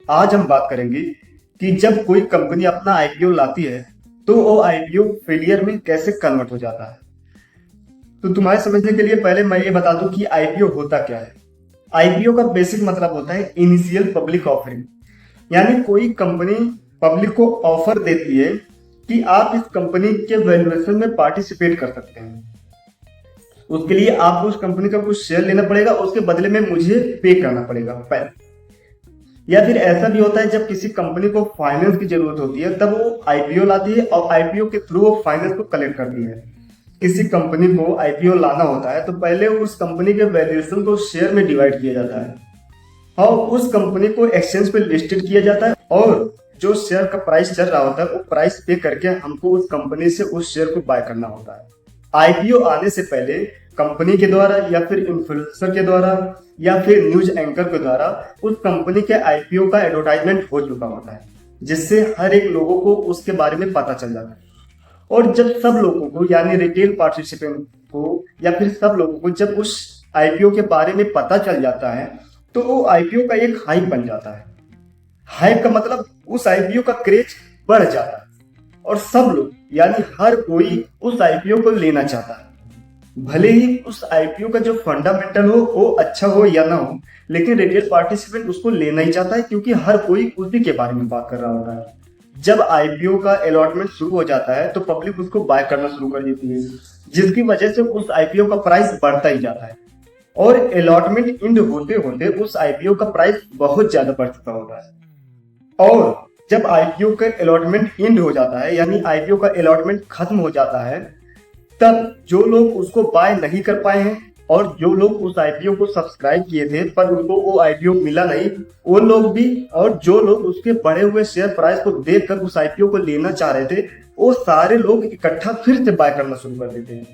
आज हम बात करेंगे कि जब कोई कंपनी अपना आईपीओ लाती है तो वो आईपीओ फेलियर में कैसे कन्वर्ट हो जाता है। तो तुम्हारे समझने के लिए पहले मैं ये बता दूं कि आईपीओ होता क्या है। आईपीओ का बेसिक मतलब होता है इनिशियल पब्लिक ऑफरिंग, यानी कोई कंपनी पब्लिक को ऑफर देती है कि आप इस कंपनी के वैल्यूएशन में पार्टिसिपेट कर सकते हैं। उसके लिए आपको उस कंपनी का कुछ शेयर लेना पड़ेगा, उसके बदले में मुझे पे करना पड़ेगा पैसा। या फिर ऐसा भी होता है जब किसी कंपनी को फाइनेंस की जरूरत होती है तब वो आईपीओ लाती है और आईपीओ के थ्रू वो फाइनेंस को कलेक्ट करती है। किसी कंपनी को आईपीओ लाना होता है तो पहले उस कंपनी के वैल्यूएशन को शेयर में डिवाइड किया जाता है और उस कंपनी को एक्सचेंज पे लिस्टेड किया जाता है और जो शेयर का प्राइस चल रहा होता है वो प्राइस पे करके हमको उस कंपनी से उस शेयर को बाय करना होता है। आईपीओ आने से पहले कंपनी के द्वारा या फिर इन्फ्लुएंसर के द्वारा या फिर न्यूज एंकर के द्वारा उस कंपनी के आईपीओ का एडवर्टाइजमेंट हो चुका होता है, जिससे हर एक लोगों को उसके बारे में पता चल जाता है। और जब सब लोगों को यानी रिटेल पार्टिसिपेंट को या फिर सब लोगों को जब उस आईपीओ के बारे में पता चल जाता है तो वो आईपीओ का एक हाइप बन जाता है। हाइप का मतलब उस आईपीओ का क्रेज बढ़ जाता है और सब लोग यानी हर कोई उस आईपीओ को लेना चाहता है। भले ही उस आईपीओ का जो फंडामेंटल हो वो अच्छा हो या ना हो, लेकिन रिटेल पार्टिसिपेंट उसको लेना ही चाहता है क्योंकि हर कोई उसी के बारे में बात कर रहा होता है। जब आईपीओ का अलॉटमेंट शुरू हो जाता है तो पब्लिक उसको बाय करना शुरू कर देती है, जिसकी वजह से उस आईपीओ का प्राइस बढ़ता ही जाता है और अलॉटमेंट इंड होते होते उस आईपीओ का प्राइस बहुत ज्यादा बढ़ चुका होता है। और जब आईपीओ का अलॉटमेंट इंड हो जाता है यानी आईपीओ का अलॉटमेंट खत्म हो जाता है, तब जो लोग उसको बाय नहीं कर पाए हैं और जो लोग उस आईपीओ को सब्सक्राइब किए थे पर उनको वो आईपीओ मिला नहीं, वो लोग भी, और जो लोग उसके बढ़े हुए शेयर प्राइस को देखकर उस आईपीओ को लेना चाह रहे थे, वो सारे लोग इकट्ठा फिर से बाय करना शुरू कर देते हैं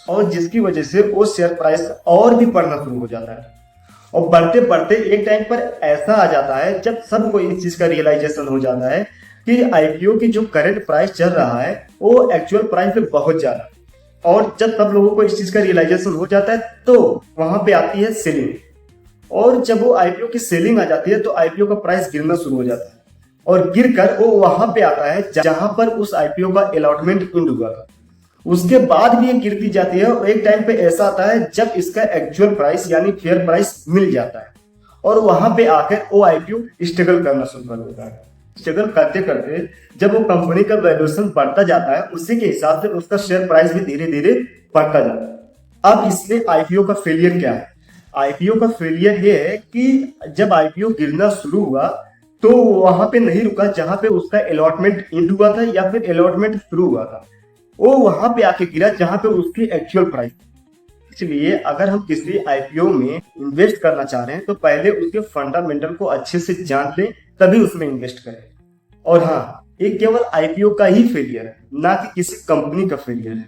और जिसकी वजह से वो शेयर प्राइस और भी बढ़ना शुरू हो जाता है। और बढ़ते बढ़ते एक टाइम पर ऐसा आ जाता है जब सबको इस चीज का रियलाइजेशन हो जाता है कि आईपीओ की जो करंट प्राइस चल रहा है वो एक्चुअल प्राइस से बहुत ज्यादा। और जब सब लोगों को इस चीज का रियलाइजेशन हो जाता है तो वहां पे आती है सेलिंग, और जब वो आईपीओ की सेलिंग आ जाती है तो आईपीओ का प्राइस गिरना शुरू हो जाता है और गिरकर वो वहां पे आता है जहां पर उस आईपीओ का अलॉटमेंट इंड हुआ था। उसके बाद भी ये गिरती जाती है और एक टाइम पे ऐसा आता है जब इसका एक्चुअल प्राइस यानी फेयर प्राइस मिल जाता है और वहां पे आकर वो आईपीओ स्ट्रगल करना शुरू कर देता है। स्ट्रगल करते करते जब वो कंपनी का वैल्यूएशन बढ़ता जाता है उसी के हिसाब से उसका शेयर प्राइस भी धीरे धीरे बढ़ता जाता है। अब इसमें आईपीओ का फेलियर क्या है? आईपीओ का फेलियर ये है कि जब आईपीओ गिरना शुरू हुआ तो वहां पे नहीं रुका जहां पे उसका अलॉटमेंट एंड हुआ था या फिर अलॉटमेंट शुरू हुआ था, वो वहां पे आके गिरा जहां पे उसकी एक्चुअल प्राइस। इसलिए अगर हम किसी आईपीओ में इन्वेस्ट करना चाह रहे हैं तो पहले उसके फंडामेंटल को अच्छे से जान लें, तभी उसमें इन्वेस्ट करें। और हाँ, ये केवल आईपीओ का ही फेलियर है, ना कि किसी कंपनी का फेलियर है।